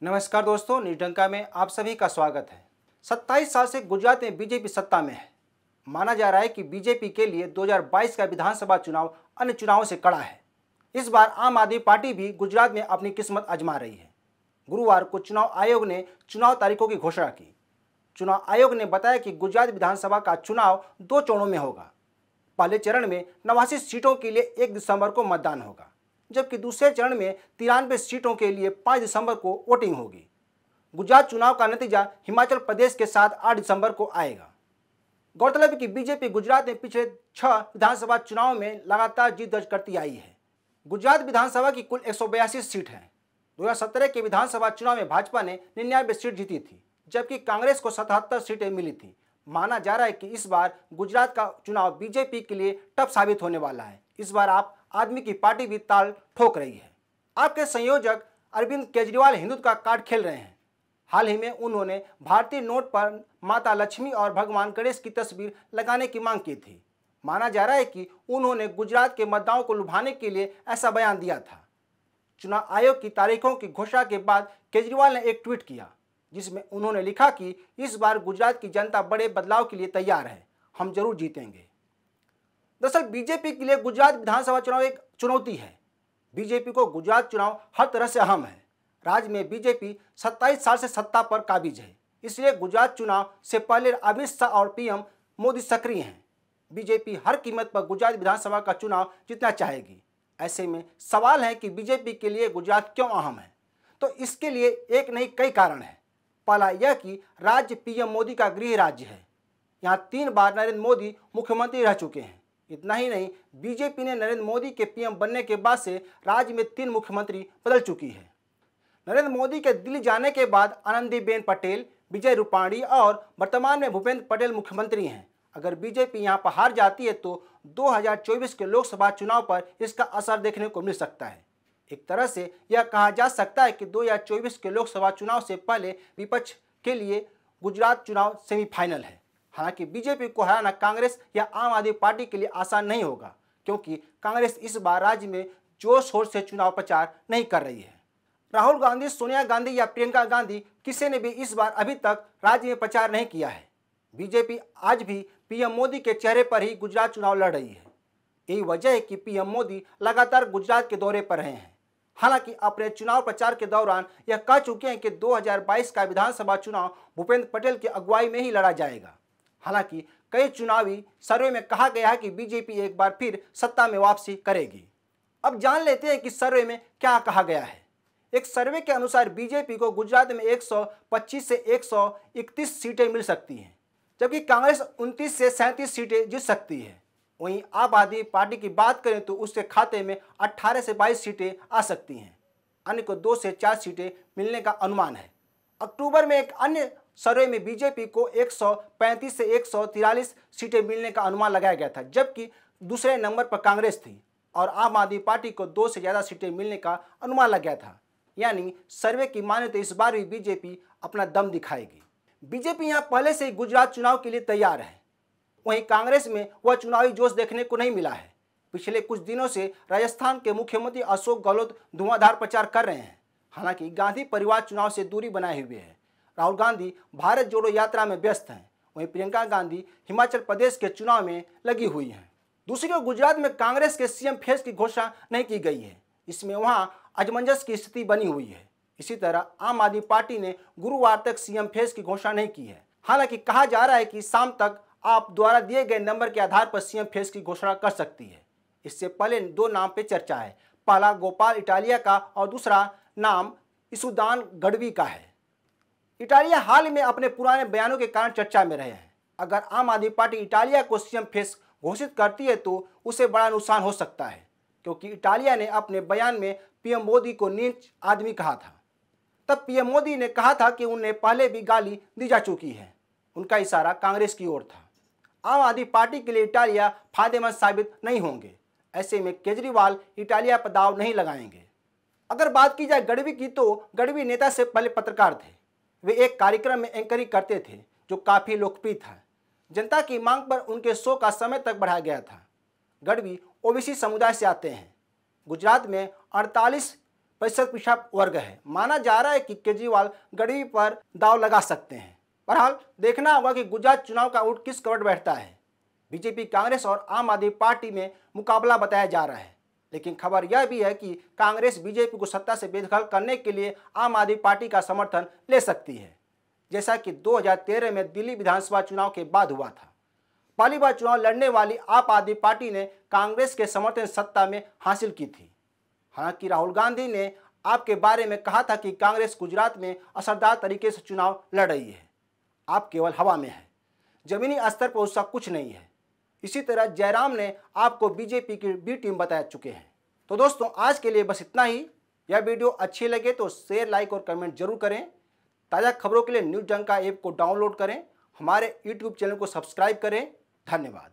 नमस्कार दोस्तों, निर्डंका में आप सभी का स्वागत है। 27 साल से गुजरात में बीजेपी सत्ता में है। माना जा रहा है कि बीजेपी के लिए 2022 का विधानसभा चुनाव अन्य चुनावों से कड़ा है। इस बार आम आदमी पार्टी भी गुजरात में अपनी किस्मत आजमा रही है। गुरुवार को चुनाव आयोग ने चुनाव तारीखों की घोषणा की। चुनाव आयोग ने बताया कि गुजरात विधानसभा का चुनाव 2 चरणों में होगा। पहले चरण में 89 सीटों के लिए 1 दिसंबर को मतदान होगा, जबकि दूसरे चरण में 93 सीटों के लिए 5 दिसंबर को वोटिंग होगी। गुजरात चुनाव का नतीजा हिमाचल प्रदेश के साथ 8 दिसंबर को आएगा। गौरतलब है कि बीजेपी गुजरात में पिछले 6 विधानसभा चुनाव में लगातार जीत दर्ज करती आई है। गुजरात विधानसभा की कुल 182 सीट है। 2017 के विधानसभा चुनाव में भाजपा ने 99 सीट जीती थी, जबकि कांग्रेस को 77 सीटें मिली थी। माना जा रहा है कि इस बार गुजरात का चुनाव बीजेपी के लिए टफ साबित होने वाला है। इस बार आप आदमी की पार्टी भी ताल ठोक रही है। आपके संयोजक अरविंद केजरीवाल हिंदुत्व का कार्ड खेल रहे हैं। हाल ही में उन्होंने भारतीय नोट पर माता लक्ष्मी और भगवान गणेश की तस्वीर लगाने की मांग की थी। माना जा रहा है कि उन्होंने गुजरात के मतदाताओं को लुभाने के लिए ऐसा बयान दिया था। चुनाव आयोग की तारीखों की घोषणा के बाद केजरीवाल ने एक ट्वीट किया, जिसमें उन्होंने लिखा कि इस बार गुजरात की जनता बड़े बदलाव के लिए तैयार है, हम जरूर जीतेंगे। दरअसल बीजेपी के लिए गुजरात विधानसभा चुनाव एक चुनौती है। बीजेपी को गुजरात चुनाव हर तरह से अहम है। राज्य में बीजेपी 27 साल से सत्ता पर काबिज है, इसलिए गुजरात चुनाव से पहले अमित शाह और पीएम मोदी सक्रिय हैं। बीजेपी हर कीमत पर गुजरात विधानसभा का चुनाव जीतना चाहेगी। ऐसे में सवाल है कि बीजेपी के लिए गुजरात क्यों अहम है। तो इसके लिए एक नहीं कई कारण है। पहला यह कि राज्य पीएम मोदी का गृह राज्य है। यहाँ 3 बार नरेंद्र मोदी मुख्यमंत्री रह चुके हैं। इतना ही नहीं, बीजेपी ने नरेंद्र मोदी के पीएम बनने के बाद से राज्य में 3 मुख्यमंत्री बदल चुकी है। नरेंद्र मोदी के दिल्ली जाने के बाद आनंदीबेन पटेल, विजय रूपाणी और वर्तमान में भूपेंद्र पटेल मुख्यमंत्री हैं। अगर बीजेपी यहाँ पर हार जाती है तो 2024 के लोकसभा चुनाव पर इसका असर देखने को मिल सकता है। एक तरह से यह कहा जा सकता है कि 2024 के लोकसभा चुनाव से पहले विपक्ष के लिए गुजरात चुनाव सेमीफाइनल है। हालांकि बीजेपी को हराना कांग्रेस या आम आदमी पार्टी के लिए आसान नहीं होगा, क्योंकि कांग्रेस इस बार राज्य में जोर शोर से चुनाव प्रचार नहीं कर रही है। राहुल गांधी, सोनिया गांधी या प्रियंका गांधी किसी ने भी इस बार अभी तक राज्य में प्रचार नहीं किया है। बीजेपी आज भी पीएम मोदी के चेहरे पर ही गुजरात चुनाव लड़ रही है। यही वजह है कि पीएम मोदी लगातार गुजरात के दौरे पर रहे हैं। हालांकि अपने चुनाव प्रचार के दौरान यह कह चुके हैं कि 2022 का विधानसभा चुनाव भूपेंद्र पटेल की अगुवाई में ही लड़ा जाएगा। हालांकि कई चुनावी सर्वे में कहा गया है कि बीजेपी एक बार फिर सत्ता में वापसी करेगी। अब जान लेते हैं कि सर्वे में क्या कहा गया है। एक सर्वे के अनुसार बीजेपी को गुजरात में 125 से 131 सीटें मिल सकती हैं, जबकि कांग्रेस 29 से 37 सीटें जीत सकती है। वहीं आम आदमी पार्टी की बात करें तो उसके खाते में 18 से 22 सीटें आ सकती हैं। अन्य को 2 से 4 सीटें मिलने का अनुमान है। अक्टूबर में एक अन्य सर्वे में बीजेपी को 135 से 143 सीटें मिलने का अनुमान लगाया गया था, जबकि दूसरे नंबर पर कांग्रेस थी और आम आदमी पार्टी को 2 से ज़्यादा सीटें मिलने का अनुमान लग गया था। यानी सर्वे की माने तो इस बार भी बीजेपी अपना दम दिखाएगी। बीजेपी यहाँ पहले से ही गुजरात चुनाव के लिए तैयार है। वहीं कांग्रेस में वह चुनावी जोश देखने को नहीं मिला है। पिछले कुछ दिनों से राजस्थान के मुख्यमंत्री अशोक गहलोत धुआंधार प्रचार कर रहे हैं। हालांकि गांधी परिवार चुनाव से दूरी बनाए हुए है। राहुल गांधी भारत जोड़ो यात्रा में व्यस्त हैं। वहीं प्रियंका गांधी हिमाचल प्रदेश के चुनाव में लगी हुई हैं। दूसरी ओर गुजरात में कांग्रेस के सीएम फेस की घोषणा नहीं की गई है। इसमें वहां असमंजस की स्थिति बनी हुई है। इसी तरह आम आदमी पार्टी ने गुरुवार तक सीएम फेस की घोषणा नहीं की है। हालांकि कहा जा रहा है कि शाम तक आप द्वारा दिए गए नंबर के आधार पर सीएम फेस की घोषणा कर सकती है। इससे पहले 2 नाम पे चर्चा है। पहला गोपाल इटालिया का और दूसरा नाम इसुदान गढ़वी का है। इटालिया हाल में अपने पुराने बयानों के कारण चर्चा में रहे हैं। अगर आम आदमी पार्टी इटालिया को सीएम फेस घोषित करती है तो उसे बड़ा नुकसान हो सकता है, क्योंकि इटालिया ने अपने बयान में पीएम मोदी को नीच आदमी कहा था। तब पीएम मोदी ने कहा था कि उन्हें पहले भी गाली दी जा चुकी है। उनका इशारा कांग्रेस की ओर था। आम आदमी पार्टी के लिए इटालिया फायदेमंद साबित नहीं होंगे। ऐसे में केजरीवाल इटालिया पर दाव नहीं लगाएंगे। अगर बात की जाए गढ़वी की, तो गढ़वी नेता से पहले पत्रकार थे। वे एक कार्यक्रम में एंकरिंग करते थे जो काफ़ी लोकप्रिय था। जनता की मांग पर उनके शो का समय तक बढ़ाया गया था। गढ़वी ओबीसी समुदाय से आते हैं। गुजरात में 48 प्रतिशत पिछड़ा वर्ग है। माना जा रहा है कि केजरीवाल गरीबी पर दांव लगा सकते हैं। बहरहाल देखना होगा कि गुजरात चुनाव का ऊँट किस करवट बैठता है। बीजेपी, कांग्रेस और आम आदमी पार्टी में मुकाबला बताया जा रहा है, लेकिन खबर यह भी है कि कांग्रेस बीजेपी को सत्ता से बेदखल करने के लिए आम आदमी पार्टी का समर्थन ले सकती है, जैसा कि 2013 में दिल्ली विधानसभा चुनाव के बाद हुआ था। पहली बार चुनाव लड़ने वाली आम आदमी पार्टी ने कांग्रेस के समर्थन सत्ता में हासिल की थी। हालांकि राहुल गांधी ने आपके बारे में कहा था कि कांग्रेस गुजरात में असरदार तरीके से चुनाव लड़ रही है, आप केवल हवा में है, जमीनी स्तर पर उसका कुछ नहीं है। इसी तरह जयराम ने आपको बीजेपी की बी टीम बता चुके हैं। तो दोस्तों, आज के लिए बस इतना ही। यह वीडियो अच्छी लगे तो शेयर, लाइक और कमेंट जरूर करें। ताज़ा खबरों के लिए न्यूज़ डंका ऐप को डाउनलोड करें, हमारे यूट्यूब चैनल को सब्सक्राइब करें। धन्यवाद।